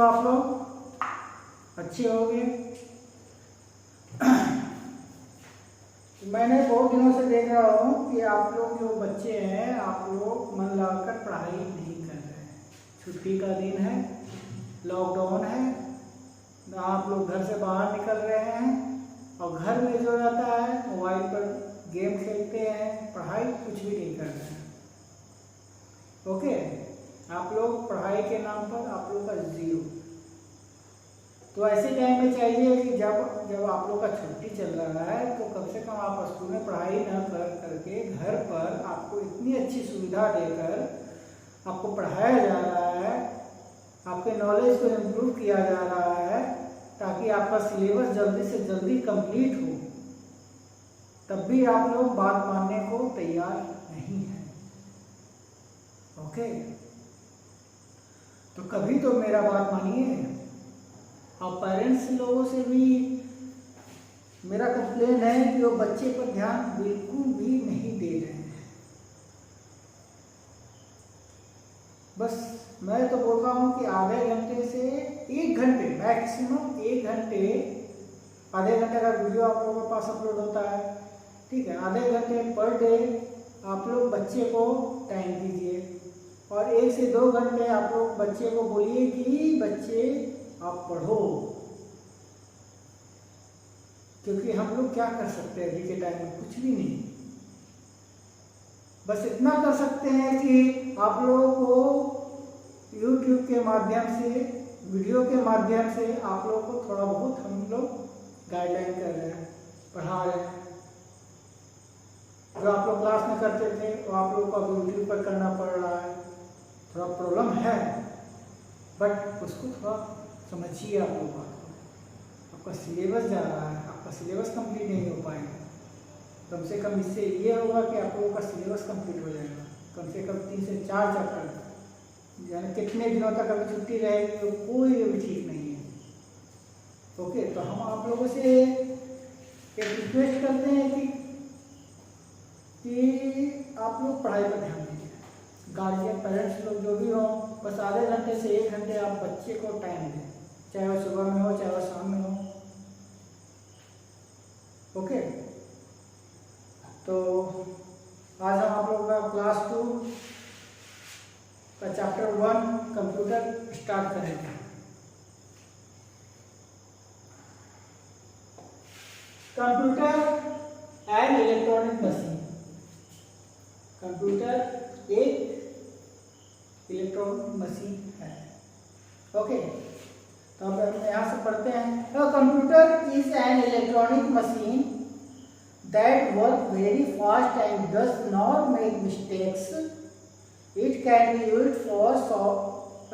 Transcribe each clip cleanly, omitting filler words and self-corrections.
आप लोग? अच्छे होंगे। मैंने बहुत दिनों से देख रहा हूँ कि आप लोग जो बच्चे हैं, आप लोग मन लगाकर पढ़ाई नहीं कर रहे हैं। छुट्टी का दिन है, लॉकडाउन है, आप लोग घर से बाहर निकल रहे हैं और घर में जो रहता है मोबाइल पर गेम खेलते हैं, पढ़ाई कुछ भी नहीं कर रहे हैं। ओके, आप लोग पढ़ाई के नाम पर आप लोग का जीरो। तो ऐसे टाइम में चाहिए कि जब आप लोग का छुट्टी चल रहा है तो कम से कम आप स्कूल में पढ़ाई न करके घर पर आपको इतनी अच्छी सुविधा देकर आपको पढ़ाया जा रहा है, आपके नॉलेज को इम्प्रूव किया जा रहा है ताकि आपका सिलेबस जल्दी से जल्दी कंप्लीट हो, तब भी आप लोग बात मानने को तैयार नहीं हैं। ओके, तो कभी तो मेरा बात मानिए। और पेरेंट्स लोगों से भी मेरा कंप्लेन है कि वो बच्चे पर ध्यान बिल्कुल भी नहीं दे रहे हैं। बस मैं तो बोल रहा हूँ कि आधे घंटे से 1 घंटे, मैक्सिमम 1 घंटे, आधे घंटे का वीडियो आप लोगों के पास अपलोड होता है, ठीक है, आधे घंटे पर डे आप लोग बच्चे को टाइम दीजिए और 1 से 2 घंटे आप लोग बच्चे को बोलिए कि बच्चे आप पढ़ो। क्योंकि हम लोग क्या कर सकते हैं अभी के टाइम में? कुछ भी नहीं। बस इतना कर सकते हैं कि आप लोगों को YouTube के माध्यम से, वीडियो के माध्यम से आप लोगों को थोड़ा बहुत हम लोग गाइडलाइन कर रहे हैं, पढ़ा रहे हैं। जो आप लोग क्लास में करते थे वो आप लोगों को YouTube पर करना पड़ रहा है। थोड़ा प्रॉब्लम है, बट उसको थोड़ा समझिए। आप लोग बात को, आपका सिलेबस जा रहा है, आपका सिलेबस कंप्लीट नहीं हो पाएगा। कम से कम इससे ये होगा कि आप लोगों का सिलेबस कंप्लीट हो जाएगा, कम से कम 3 से 4 चैप्टर। यानी कितने दिनों तक अभी छुट्टी रहेगी वो कोई भी ठीक नहीं है। ओके, तो हम आप लोगों से एक रिक्वेस्ट करते हैं कि आप लोग पढ़ाई पर ध्यान दीजिए। गार्जियन, पेरेंट्स लोग जो भी हो, बस आधे घंटे से 1 घंटे आप बच्चे को टाइम दें, चाहे वो सुबह में हो चाहे वो शाम में हो। ओके, तो आज हम आप लोगों का क्लास 2 का चैप्टर 1 कंप्यूटर स्टार्ट करेंगे। Computer and electronic machine. Computer एक इलेक्ट्रॉनिक मशीन है। ओके, तो अब हम यहाँ से पढ़ते हैं। Computer is an electronic machine that work very fast and does not make mistakes. It can be used for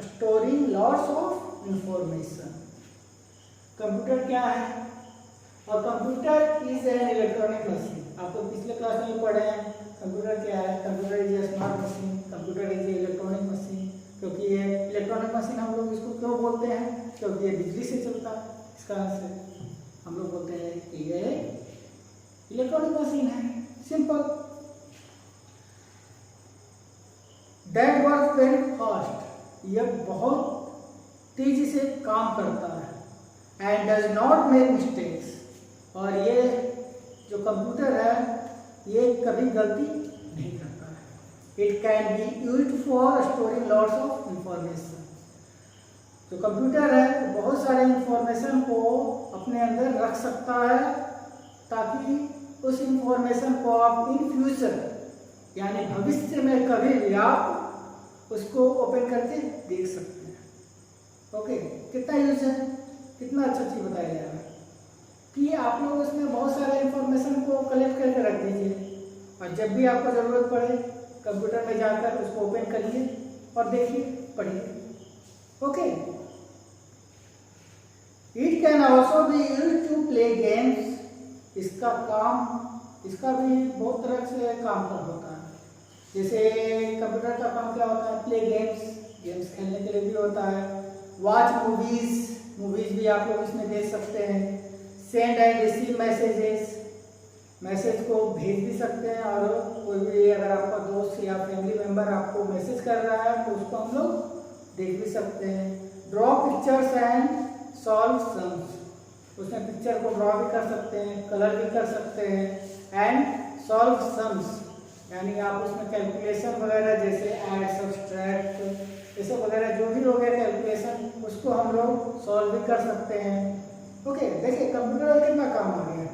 storing lots of information. Computer क्या है? और computer is an electronic machine. आप लोग पिछले क्लास में पढ़े हैं कंप्यूटर क्या है। Computer is a smart machine, computer is a electronic machine. क्योंकि ये इलेक्ट्रॉनिक मशीन हम लोग इसको क्यों बोलते हैं? क्योंकि ये बिजली से चलता है, इस कारण से हम लोग बोलते हैं कि ये इलेक्ट्रॉनिक मशीन है। Simple. That work very fast, ये बहुत तेजी से काम करता है। And does not make mistakes, और ये जो कंप्यूटर है ये कभी गलती नहीं करता है। It can be used for storing lots of information. जो कंप्यूटर है बहुत सारे इंफॉर्मेशन को अपने अंदर रख सकता है ताकि उस इंफॉर्मेशन को आप इन फ्यूचर यानी भविष्य में कभी भी आप उसको ओपन करके देख सकते हैं। ओके, कितना यूज है, कितना अच्छा चीज बताया जा रहा है कि आप लोग उसमें बहुत सारे इंफॉर्मेशन को कलेक्ट करके रख दीजिए और जब भी आपको ज़रूरत पड़े कंप्यूटर में जाकर उसको ओपन करिए और देखिए, पढ़िए। Okay, it can also be used to play games. इसका भी बहुत तरह से काम कर होता है। जैसे कंप्यूटर का काम क्या होता है? प्ले गेम्स खेलने के लिए भी होता है। वॉच मूवीज भी आप लोग इसमें देख सकते हैं। सेंड एंड रिसीव मैसेज को भेज भी सकते हैं और कोई भी अगर आपका दोस्त या फैमिली मेंबर आपको मैसेज कर रहा है तो उसको हम लोग देख भी सकते हैं। Draw pictures and solve sums. उसमें पिक्चर को ड्रॉ भी कर सकते हैं, कलर भी कर सकते हैं एंड सॉल्व सम्स, यानी आप उसमें कैलकुलेशन वगैरह जैसे ऐड सब्सट्रैक्ट ये सब वगैरह जो भी हो गया कैलकुलेशन उसको हम लोग सॉल्व भी कर सकते हैं। ओके, देखिए कंप्यूटर का कितना काम आ गया।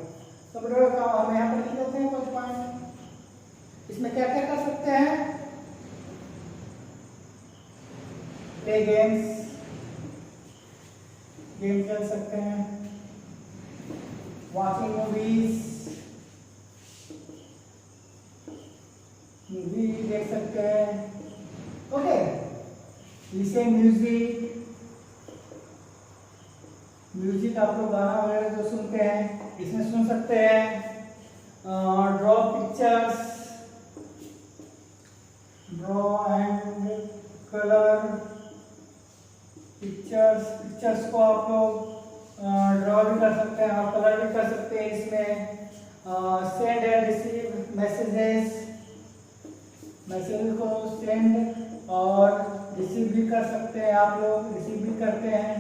कंप्यूटर का काम हम यहाँ पर लिख लेते हैं कुछ पॉइंट। इसमें क्या क्या कर सकते हैं? प्ले गेम्स, गेम खेल सकते हैं, वॉचिंग मूवीज, मूवी देख सकते हैं। ओके, लिसन म्यूजिक, म्यूजिक आप लोग गाना वगैरह जो सुनते हैं इसमें सुन सकते हैं। Draw pictures, draw and colour pictures को आप लोग ड्रॉ भी कर सकते हैं और कलर भी कर सकते हैं इसमें। Send and receive messages, message को सेंड और रिसीव भी कर सकते हैं, आप लोग रिसीव भी करते हैं।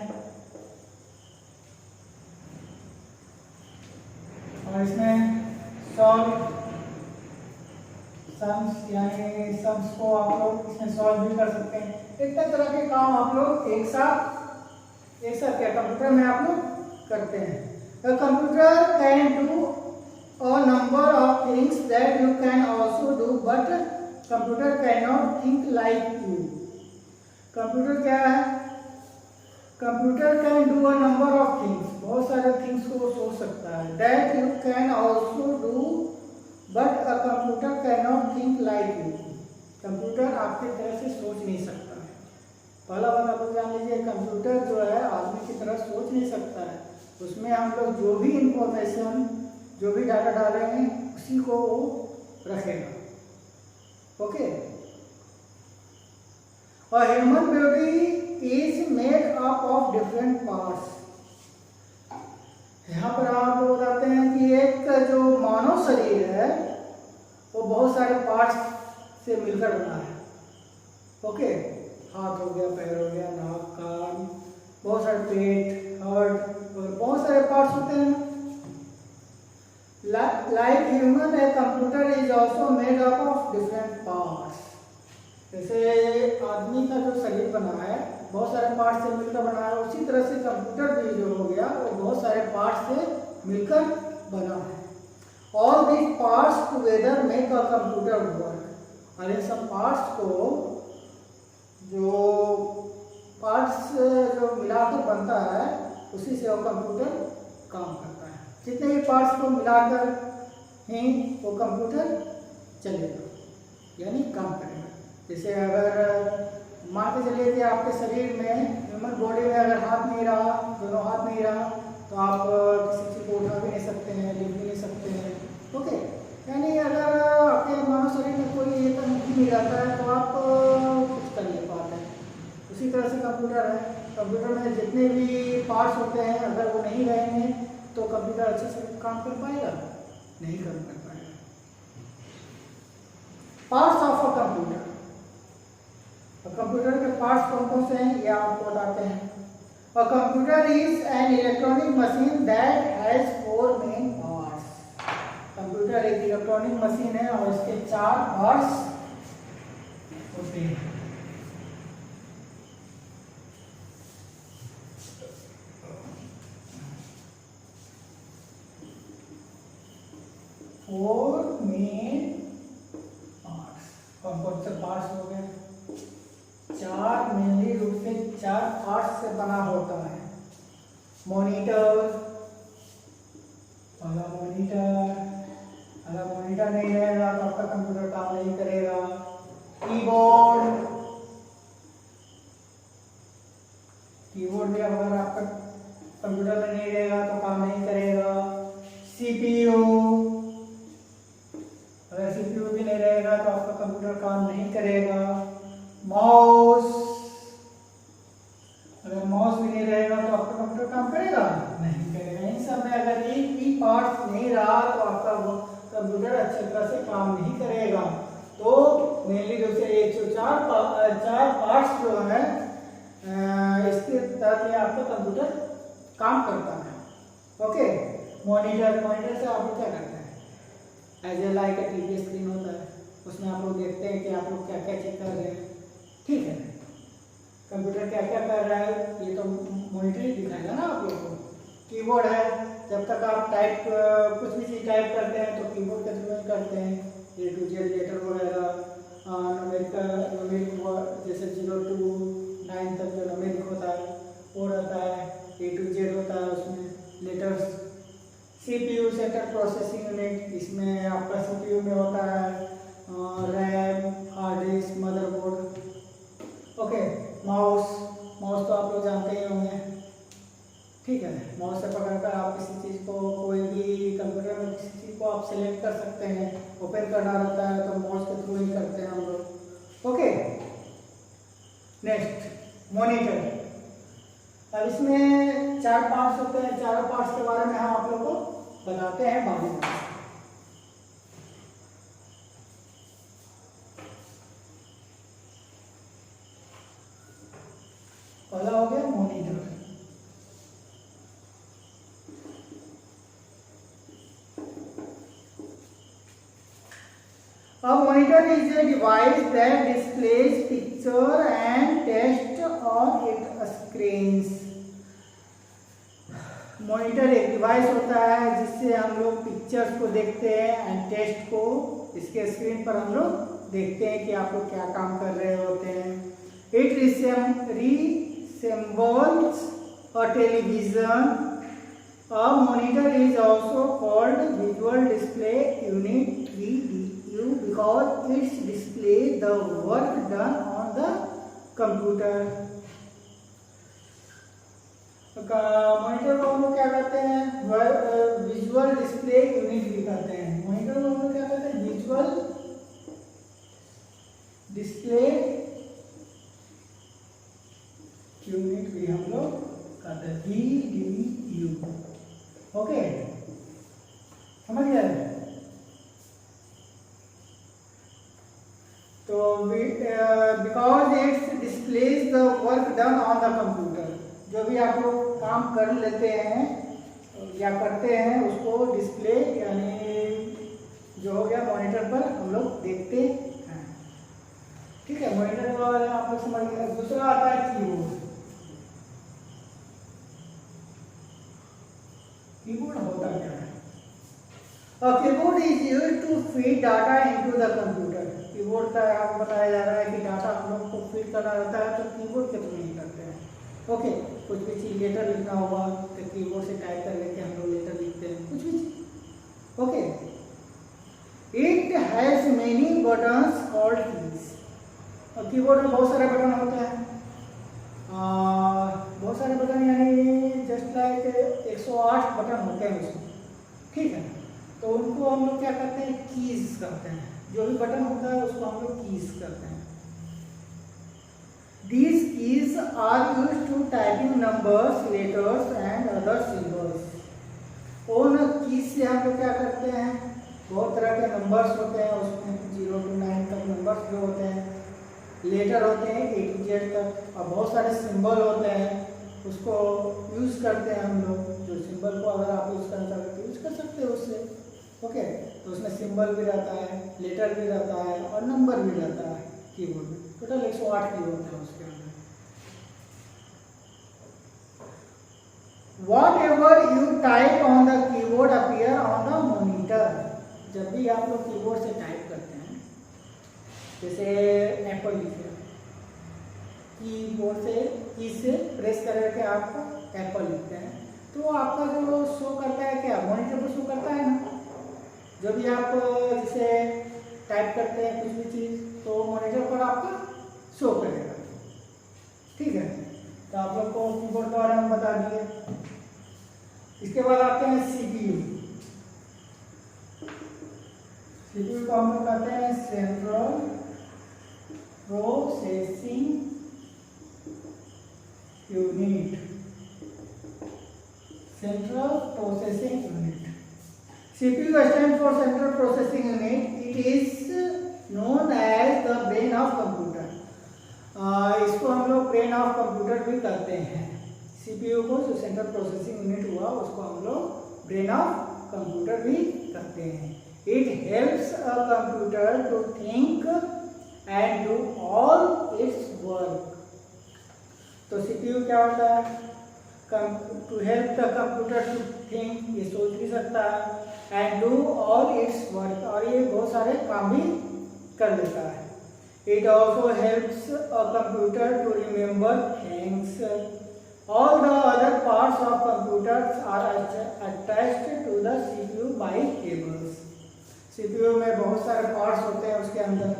और इसमें सॉल्व सम्स, यानी सम्स को आप लोग इसमें सॉल्व भी कर सकते हैं। इतने तरह के काम आप लोग एक साथ क्या कंप्यूटर में आप लोग करते हैं। The computer can do a number of things that you can also do, but computer can not think like you. Computer क्या है? Computer can do a number of things, बहुत सारे थिंग्स को वो सोच सकता है। That you can also do, but a computer can not think like you. Computer आपकी तरह से सोच नहीं सकता है। पहला बात आप लोग जान लीजिए, कंप्यूटर जो है आदमी की तरह सोच नहीं सकता है। उसमें हम लोग जो भी इंफॉर्मेशन, जो भी डाटा डालेंगे उसी को वो रखेगा। ओके, और human body is made up of different parts. यहाँ पर आप लोग बताते हैं कि एक जो मानव शरीर है वो बहुत सारे पार्ट्स से मिलकर बना है। ओके, हाथ हो गया, पैर हो गया, नाक, कान, बहुत सारे पेट, हार्ट और बहुत सारे पार्ट्स होते हैं। Like human, a computer is also made up of different parts. जैसे आदमी का जो शरीर बना है बहुत सारे पार्ट से मिलकर बना है, उसी तरह से कंप्यूटर भी जो हो गया वो बहुत सारे पार्ट से मिलकर बना है। All these parts together make a computer work. और इन सब पार्ट्स को जो पार्ट्स जो मिलाकर बनता है उसी से वो कंप्यूटर काम करता है। जितने भी पार्ट्स को मिलाकर ही वो कंप्यूटर चलेगा, यानी काम करेगा। जैसे अगर मान के चलिए कि आपके शरीर में, ह्यूमन बॉडी में अगर हाथ नहीं रहा, दोनों हाथ नहीं रहा, तो आप किसी चीज़ को उठा भी नहीं सकते हैं, लिख भी नहीं सकते हैं। ओके, यानी अगर आपके मानव शरीर में कोई एक अंग नहीं रहता है तो आप कुछ कर नहीं पाते हैं। उसी तरह से कंप्यूटर है। कंप्यूटर में जितने भी पार्ट्स होते हैं अगर वो नहीं रहेंगे तो कंप्यूटर अच्छे से काम कर पाएगा? नहीं कर पाएगा। Parts of a computer, computer के पार्ट्स कौन कौन से हैं ये आपको बताते हैं। A computer is an electronic machine that has 4 main parts. Computer एक इलेक्ट्रॉनिक मशीन है और इसके 4 पार्ट्स होते हैं। फोर मेन पार्ट्स, कौन कौन से पार्ट्स हो गए? 4 मेनली रूप से 4 पार्ट्स से बना होता है। मॉनिटर, पहला मॉनिटर नहीं रहेगा तो आपका कंप्यूटर काम नहीं करेगा। कीबोर्ड, कीबोर्ड भी अगर आपका कंप्यूटर में नहीं रहेगा तो काम नहीं करेगा। सीपीयू, अगर सीपीयू भी नहीं रहेगा तो आपका कंप्यूटर काम नहीं करेगा। माउस, अगर माउस भी नहीं रहेगा तो आपका कंप्यूटर काम करेगा? नहीं करेगा। इन सब में अगर एक भी पार्ट नहीं रहा तो आपका कंप्यूटर अच्छी तरह से काम नहीं करेगा। तो मेनली रूप से एक जो चार पार्ट्स जो है इसके तहत ये आपका कंप्यूटर काम करता है। ओके, मॉनिटर से आप लोग क्या करते हैं, as a like a TV screen होता है, उसमें आप लोग देखते हैं कि आप लोग क्या क्या चेक कर रहे हैं। ठीक है, कंप्यूटर क्या क्या कर रहा है ये तो मॉनिटर ही दिखाएगा ना आप लोग को। कीबोर्ड है, जब तक आप टाइप कुछ भी चीज़ टाइप करते हैं तो कीबोर्ड के थ्रू ही करते हैं। A to Z लेटर वगैरह, न्यूमेरिक जैसे 0 to 9 तक जो न्यूमेरिक होता है वो रहता है। A to Z होता है उसमें letters. CPU central processing unit, इसमें आपका CPU में होता है RAM, hard disk, motherboard. Okay, mouse तो आप लोग जानते ही होंगे। ठीक है, माउस से पकड़कर आप किसी चीज़ को, कोई भी कंप्यूटर में किसी चीज़ को आप सेलेक्ट कर सकते हैं। ओपन करना रहता है तो माउस के थ्रू ही करते हैं हम लोग। Okay, next monitor. अब इसमें 4 पार्ट्स होते हैं, चारों पार्ट्स के बारे में हम आप लोग को बताते हैं बाद में। पहला हो गया monitor. A monitor is a device that displays picture and text on its screens. Monitor एक डिवाइस होता है जिससे हम लोग पिक्चर्स को देखते हैं एंड टेक्स्ट को इसके स्क्रीन पर हम लोग देखते हैं कि आप लोग क्या काम कर रहे होते हैं। It resembles a television. A monitor is also called visual display unit VDU because it displays the work done on the computer. Monitor को हम लोग क्या कहते हैं, विजुअल डिस्प्ले यूनिट भी कहते हैं। मॉनिटर को हम लोग क्या कहते हैं, विजुअल डिस्प्ले यूनिट भी हम लोग कहते हैं, VDU। ओके, समझ गए। तो because it's displays the work done on the computer, जो भी आप लोग काम कर लेते हैं या करते हैं उसको डिस्प्ले यानी जो हो गया मॉनिटर पर हम लोग देखते हैं। ठीक है, मॉनिटर के बारे में आप लोग समझ गए। दूसरा आता है कीबोर्ड। कीबोर्ड होता क्या है? A keyboard is used to feed data into the computer. Keyboard का आपको बताया जा रहा है कि डाटा हम लोग को फीड करना रहता है तो कीबोर्ड के थ्रू ही करते हैं। ओके, कुछ भी चीज लेटर लिखना होगा तो कीबोर्ड से टाइप कर लेके हम लोग लेटर लिखते हैं, कुछ भी चीज। Okay, it has many buttons called keys. और कीबोर्ड में बहुत सारे बटन होते हैं, बहुत सारे बटन यानी जस्ट लाइक 108 बटन होते हैं उसमें। ठीक है, तो उनको हम लोग क्या करते हैं, कीज करते हैं। जो भी बटन होता है उसको हम लोग कीज करते हैं। These keys are used to typing numbers, letters and other symbols. उन कीज से हम लोग क्या करते हैं, बहुत तरह के नंबर्स होते हैं उसमें, 0 to 9 तक नंबर्स जो होते हैं, लेटर होते हैं A to Z तक, और बहुत सारे सिंबल होते हैं उसको यूज़ करते हैं हम लोग। जो सिंबल को अगर आप यूज़ करना चाहते हैं यूज़ कर सकते हो उससे। ओके, तो उसमें सिंबल भी रहता है, लेटर भी रहता है और नंबर भी रहता है कीबोर्ड में। टोटल 108 की होता है उसके अंदर। Whatever you type on the keyboard appear on the monitor. जब भी आप लोग कीबोर्ड से टाइप करते हैं, जैसे एप्पल लिख रहे हैं, कीबोर्ड से की से प्रेस करके आप एप्पल लिखते हैं तो आपका जो शो करता है क्या, मॉनिटर पर शो करता है ना। जो भी आप जैसे टाइप करते हैं कुछ भी चीज़ तो मॉनिटर पर आपका शो करेगा। ठीक है, तो आप लोग को कीबोर्ड के बारे में बता दिए। इसके बाद आते हैं सीपीयू। सीपीयू को हम लोग कहते हैं central processing unit. Central processing unit, CPU stands for Central Processing Unit. It is known as the brain of computer. इसको हम लोग ब्रेन ऑफ कंप्यूटर भी कहते हैं। सीपीयू को, जो सेंट्रल प्रोसेसिंग यूनिट हुआ, उसको हम लोग ब्रेन ऑफ कंप्यूटर भी कहते हैं। It helps a computer to think and do all its work. तो सीपीयू क्या होता है? To help the computer to think, ये सोच भी सकता है, and do all its work, और ये बहुत सारे काम भी कर लेता है। It also helps a computer to remember things. All the other parts of computers are attached to the CPU by cables. CPU में बहुत सारे पार्ट्स होते हैं उसके अंदर,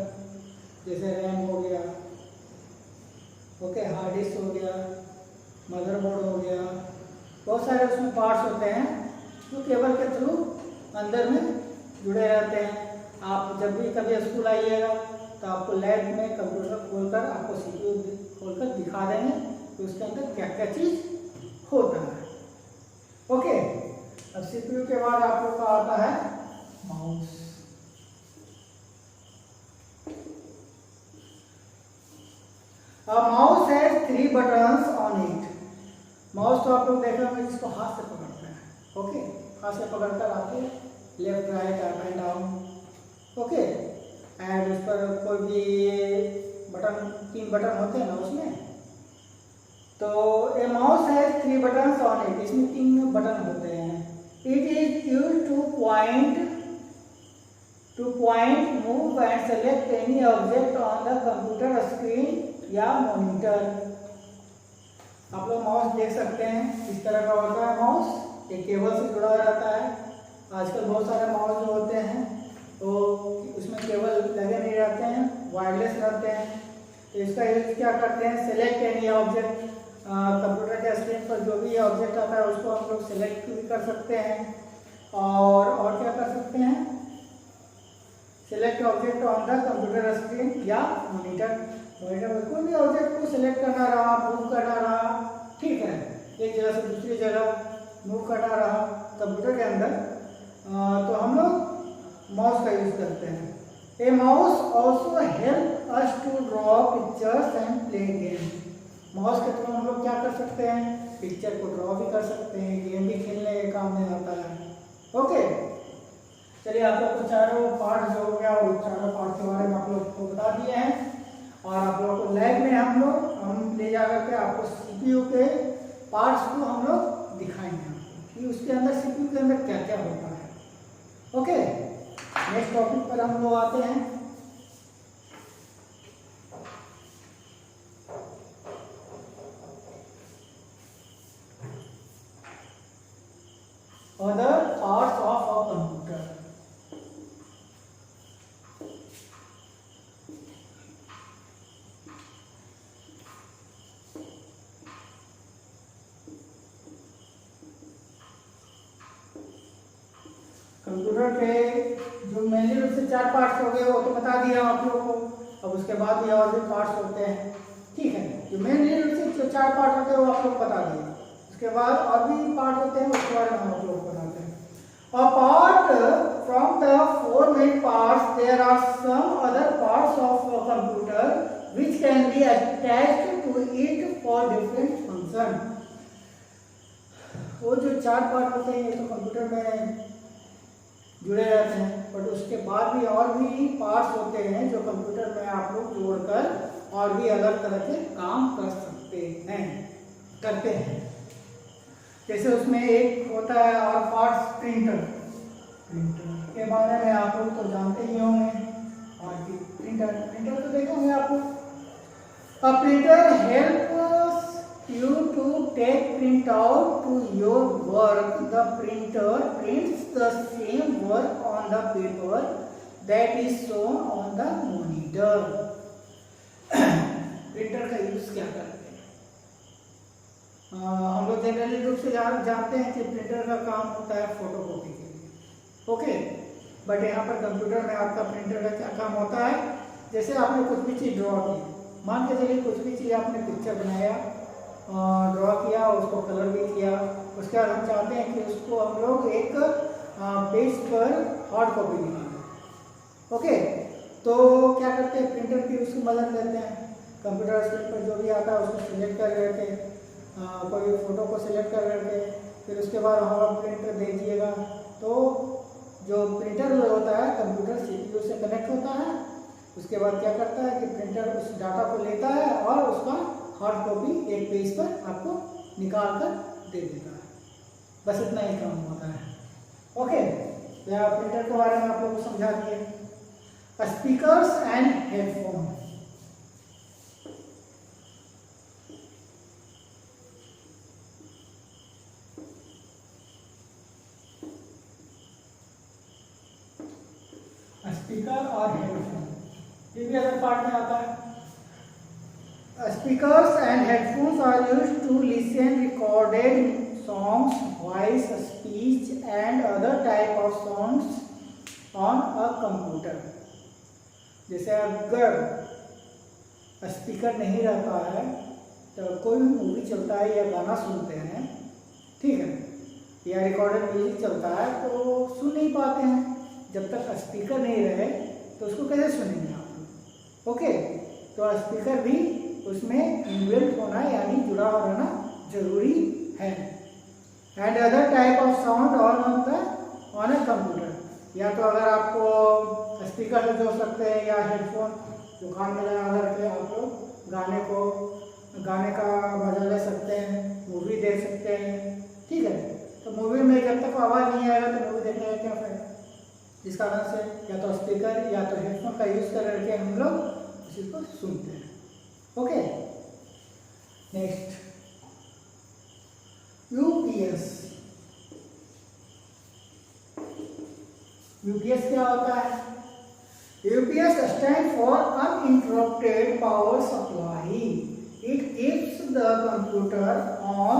जैसे रैम हो गया, ओके, हार्ड डिस्क हो गया, मदरबोर्ड हो गया, बहुत सारे उसमें पार्ट्स होते हैं जो केबल के थ्रू अंदर में जुड़े रहते हैं। आप जब भी कभी स्कूल आइएगा तो आपको लैब में कंप्यूटर खोलकर आपको सीपीयू खोलकर दिखा देंगे कि उसके अंदर क्या क्या चीज होता है। ओके, अब सीपीयू के बाद आप लोग का आता है mouse. Mouse has 3 buttons on it. Mouse तो आप लोग देखे होंगे जिसको हाथ से पकड़ते हैं, ओके, हाथ से पकड़कर आपको left right up and down, okay, and उस पर कोई भी बटन, 3 बटन होते हैं ना उसमें। तो ए माउस है 3 बटन ऑन इट, इसमें 3 बटन होते हैं। It is used two point, move and select any object on the computer screen या मॉनिटर। आप लोग माउस देख सकते हैं इस तरह का होता है माउस, एक केबल से जुड़ा रहता है। आजकल बहुत सारे माउस जो होते हैं तो उसमें केबल लगे नहीं रहते हैं, वायरलेस रहते हैं। तो इसका यूज क्या करते हैं? सेलेक्ट एनी ऑब्जेक्ट, कंप्यूटर के स्क्रीन पर जो भी ऑब्जेक्ट आता है उसको हम लोग सेलेक्ट भी कर सकते हैं, और क्या कर सकते हैं? Select object on the computer screen या मॉनिटर। मॉनिटर में कोई भी ऑब्जेक्ट को सेलेक्ट करना रहा, मूव करना रहा, ठीक है, एक जगह से दूसरी जगह मूव करना रहा कंप्यूटर के अंदर, तो हम लोग माउस का यूज करते हैं। A mouse also help us to draw pictures and play game. Mouse के थ्रू हम लोग क्या कर सकते हैं? पिक्चर को ड्रॉ भी कर सकते हैं, गेम भी खेलने के काम में आता है। ओके, चलिए आप लोग को चारों पार्ट जो हो गया वो चारों पार्ट के बारे में आप लोग को बता दिए हैं, और आप लोग को लैब में हम ले जा करके आपको सीपीयू के पार्ट्स को हम लोग दिखाएंगे कि उसके अंदर सीपीयू के अंदर क्या क्या होता है। ओके, नेक्स्ट टॉपिक पर हम लोग आते हैं। Other parts of a computer. Computer के जो मेनली रूप से 4 पार्ट्स हो गए वो तो बता दिया आप लोगों को। अब उसके बाद भी और भी पार्ट्स होते हैं, ठीक है। जो मेनली रूप से जो 4 पार्ट होते हैं वो आप लोग बता दिए। उसके बाद और भी पार्ट होते हैं, उसके बारे में आप लोग बताते हैं। Apart from the 4 main parts, there are some other parts of a computer which can be attached to it for different function। वो जो 4 पार्ट होते हैं ये तो कंप्यूटर में जुड़े रहते हैं, बट उसके बाद भी और भी पार्ट्स होते हैं जो कंप्यूटर में आप लोग जोड़कर और भी अलग तरह के काम कर करते हैं। जैसे उसमें एक होता है और पार्ट्स प्रिंटर के बारे में आप लोग तो जानते ही होंगे। और प्रिंटर तो देखे होंगे आप लोग। A printer helps you to take print out to your work. The printer prints the same work on the paper that is shown on the monitor। Printer का यूज क्या करते हैं? हम लोग जनरली रूप से जानते हैं कि प्रिंटर का काम होता है फोटोकॉपी के लिए, ओके। बट यहाँ पर कंप्यूटर में आपका प्रिंटर का क्या काम होता है? जैसे आपने कुछ भी चीज़ ड्रॉ की, मान के चलिए कुछ भी चीज़ आपने पिक्चर बनाया, ड्रॉ किया, उसको कलर भी किया, उसके बाद हम चाहते हैं कि उसको हम लोग एक पेज पर हार्ड कॉपी निकालें, ओके। तो क्या करते हैं? प्रिंटर की उसकी मदद लेते हैं। कंप्यूटर स्क्रीन पर जो भी आता है उसको सिलेक्ट कर करके कोई फ़ोटो को सिलेक्ट कर करके फिर उसके बाद वहाँ पर प्रिंटर दीजिएगा। तो जो प्रिंटर होता है कंप्यूटर CPU से कनेक्ट होता है। उसके बाद क्या करता है कि प्रिंटर उस डाटा को लेता है और उसका हार्ड कॉपी एक पेज पर आपको निकाल कर दे देता है। बस इतना ही काम होता है। ओके, या प्रिंटर के बारे में आप लोगों को समझा दिए। Speakers and headphone. स्पीकर और हेडफोन ये भी अदर पार्ट में आता है। Speakers and headphones are used to listen recorded songs, voice, speech and other type of sounds on a computer। जैसे अगर स्पीकर नहीं रहता है तो कोई भी मूवी चलता है या गाना सुनते हैं, ठीक है, या रिकॉर्डेड म्यूजिक चलता है तो सुन नहीं पाते हैं। जब तक स्पीकर नहीं रहे तो उसको कैसे सुनेंगे आप लोग? ओके, तो स्पीकर भी उसमें इनबिल्ट होना यानी जुड़ा रहना जरूरी है। And other type of sound on a computer. या तो अगर आपको स्पीकर से जोड़ सकते हैं या हेडफोन जो कान में लगा करके आप लोग गाने का मजा ले सकते हैं, मूवी देख सकते हैं, ठीक है। तो मूवी में जब तक आवाज़ नहीं आएगा तो मूवी देखने का क्या फायदा? जिस कारण से या तो स्पीकर या तो हेडफोन का यूज़ कर करके हम लोग उस चीज़ को सुनते हैं। Okay, next UPS. यूपीएस क्या होता है? UPS stand for uninterrupted power supply. It keeps the computer on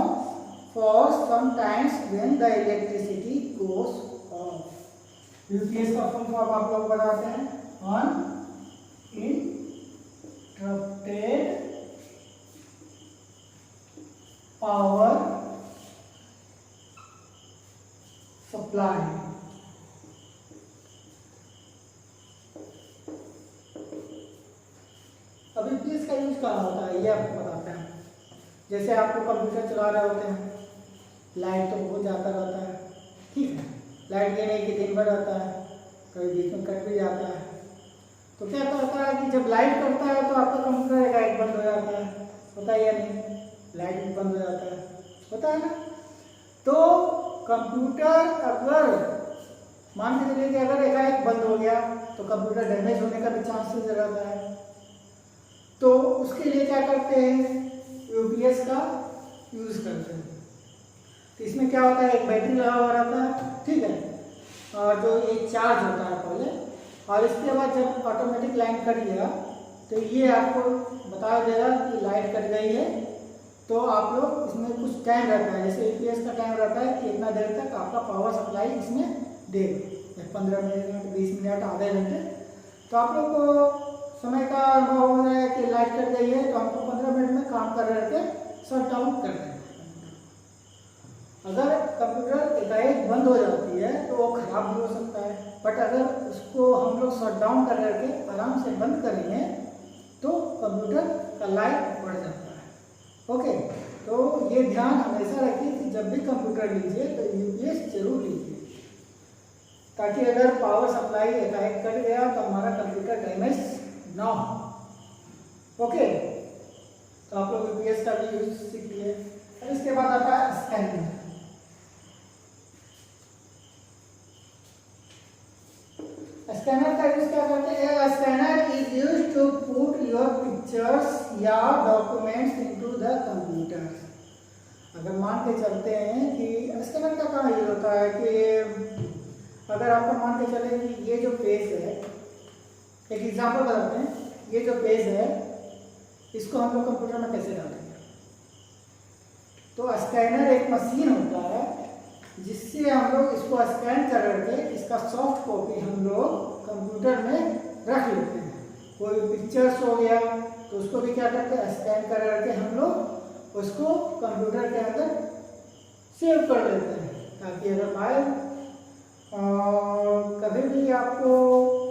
for some times when the electricity goes off. UPS का फुल फॉर्म आप लोग बताते हैं, अनइंटरप्टेड पावर सप्लाई। अब यूपीएस का यूज कहाँ होता है ये आपको बताते हैं। जैसे आपको कंप्यूटर चला रहे होते हैं, लाइट तो बहुत जाता रहता है, ठीक है, लाइट ये नहीं कि दिन भर रहता है, कभी बीच में कट भी जाता है। तो क्या करता है कि जब लाइट करता है तो आपका कंप्यूटर लाइट बंद हो जाता है, होता है या नहीं? लाइट भी बंद हो जाता है, होता है ना। तो कंप्यूटर अगर मान के चलिए कि अगर एकाएक बंद हो गया तो कंप्यूटर डैमेज होने का भी चांसेस रहता है। तो उसके लिए क्या करते हैं? यूपीएस का यूज़ करते हैं। तो इसमें क्या होता है, एक बैटरी लगा हुआ रहता है, ठीक है, और जो ये चार्ज होता है पहले, और इसके बाद जब ऑटोमेटिक लाइन कट गया तो ये आपको बता देगा कि लाइट कट गई है। तो आप लोग इसमें कुछ टाइम रहता है, जैसे यूपीएस का टाइम रहता है कि इतना देर तक आपका पावर सप्लाई इसमें देगा, 15 मिनट, 20 मिनट, आधे घंटे। तो आप लोग को समय का अनुभव हो रहा है कि लाइट कट गई है तो हमको 15 मिनट में काम कर रहे थे, शट डाउन कर दें। अगर कंप्यूटर एकाएक बंद हो जाती है तो वो खराब भी हो सकता है, बट अगर उसको हम लोग शट डाउन कर करके आराम से बंद करेंगे तो कंप्यूटर का लाइफ बढ़ जाता है। ओके, तो ये ध्यान हमेशा रखिए कि जब भी कंप्यूटर लीजिए तो यूपीएस जरूर लीजिए, ताकि अगर पावर सप्लाई एकाएक कट गया तो हमारा कंप्यूटर डैमेज ना हो। ओके, तो आप लोग यूपीएस का भी यूज सीख लिए। और इसके बाद आता है स्कैनर। स्कैनर का यूज क्या करते हैं? Scanner is used to put your pictures या डॉक्यूमेंट्स इनटू द कंप्यूटर। अगर मान के चलते हैं कि स्कैनर का कहाँ यूज होता है कि अगर आपको मान के चले कि ये जो पेज है, एक एग्जांपल बताते हैं, ये जो पेज है इसको हम लोग कंप्यूटर में कैसे डालेंगे? तो स्कैनर एक मशीन होता है जिससे हम लोग इसको स्कैन कर करके इसका सॉफ्ट कॉपी हम लोग कंप्यूटर में रख लेते हैं। कोई पिक्चर्स हो गया तो उसको भी क्या करते हैं? स्कैन कर करके हम लोग उसको कंप्यूटर के अंदर सेव कर लेते हैं, ताकि अगर बाय कभी भी आपको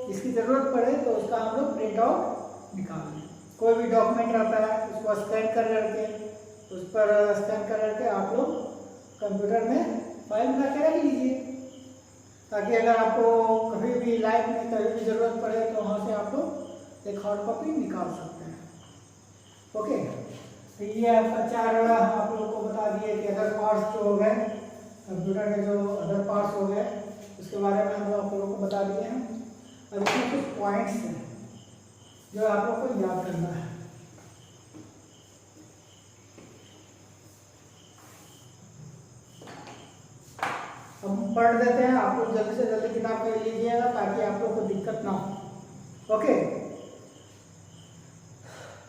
इसकी ज़रूरत पड़े तो उसका हम लोग प्रिंट आउट निकाल लें। कोई भी डॉक्यूमेंट रहता है उसको स्कैन कर करके उस पर स्कैन कर करके आप लोग कंप्यूटर में फाइल बना के रख लीजिए, ताकि अगर आपको कभी भी लाइफ में कभी भी ज़रूरत पड़े तो वहाँ से आप लोग एक हार्ड कॉपी निकाल सकते हैं। ओके, तो ये आपका 4 आप लोगों को बता दिए कि अदर पार्ट्स जो हो गए कंप्यूटर के, जो अदर पार्ट्स हो गए उसके बारे में हम आप लोगों को बता दिए हैं। अब इसमें कुछ पॉइंट्स हैं जो आप लोग को याद करना है। हम पढ़ देते हैं, आप लोग जल्दी से जल्दी किताब कर लीजिएगा ताकि आप लोग को दिक्कत ना हो। Okay,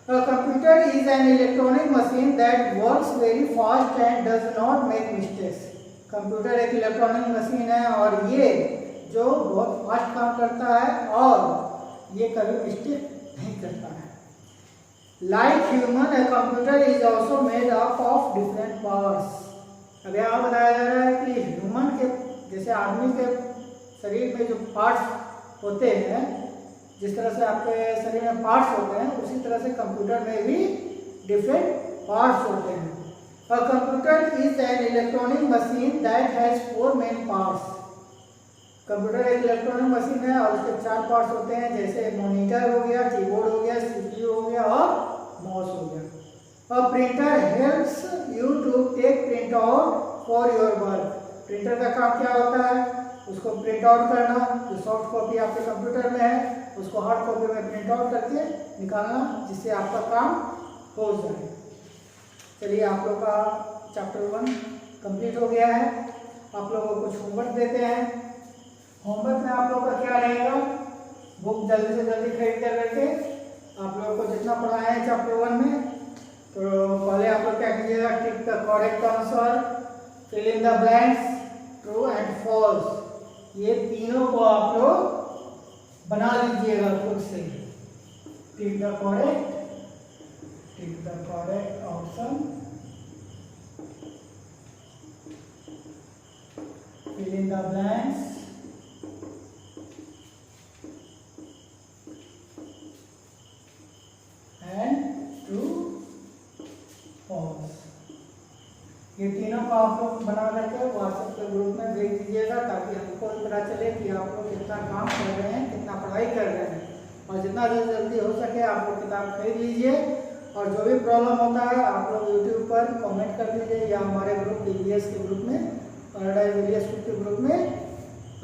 A computer is an electronic machine that works very fast and does not make mistakes. Computer एक इलेक्ट्रॉनिक मशीन है और ये जो बहुत फास्ट काम करता है और ये कभी मिस्टेक नहीं करता है। Like human, a computer is also made up of different parts. अब यहाँ बताया जा रहा है कि ह्यूमन के जैसे आदमी के शरीर में जो पार्ट्स होते हैं, जिस तरह से आपके शरीर में पार्ट्स होते हैं उसी तरह से कंप्यूटर में भी डिफरेंट पार्ट्स होते हैं। A computer is an electronic machine that has 4 main parts. Computer एक इलेक्ट्रॉनिक मशीन है और उसके 4 पार्ट्स होते हैं, जैसे मॉनिटर हो गया, कीबोर्ड हो गया, सीपीयू हो गया और माउस हो गया। A printer helps you to take print out for your work. Printer का काम क्या होता है? उसको प्रिंट आउट करना, जो सॉफ्ट कॉपी आपके कंप्यूटर में है उसको हार्ड कॉपी में प्रिंट आउट करके निकालना, जिससे आपका काम हो जाए। चलिए, आप लोग का चैप्टर 1 कंप्लीट हो गया है। आप लोगों को कुछ होमवर्क देते हैं। होमवर्क में आप लोग का क्या रहेगा? बुक जल्दी से जल्दी खरीद कर करके आप लोगों को जितना पढ़ाया है चैप्टर 1 में, तो पहले आप लोग क्या कीजिएगा, tick the correct answer, fill in the blanks, true and false, ये तीनों को आप लोग बना लीजिएगा खुद से। Tick the correct option, fill in the blanks, and true false. ये तीनों को आप लोग बना करके व्हाट्सएप के ग्रुप में भेज दीजिएगा, ताकि हमको पता चले कि आप लोग कितना काम कर रहे हैं, कितना पढ़ाई कर रहे हैं। और जितना जल्दी हो सके आप लोग किताब खरीद लीजिए, और जो भी प्रॉब्लम होता है आप लोग यूट्यूब पर कमेंट कर दीजिए या हमारे ग्रुप EVS के ग्रुप में, पैराडाइज EVS के ग्रुप में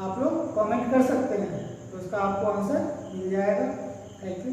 आप लोग कमेंट कर सकते हैं, तो उसका आपको आंसर मिल जाएगा। Thank you.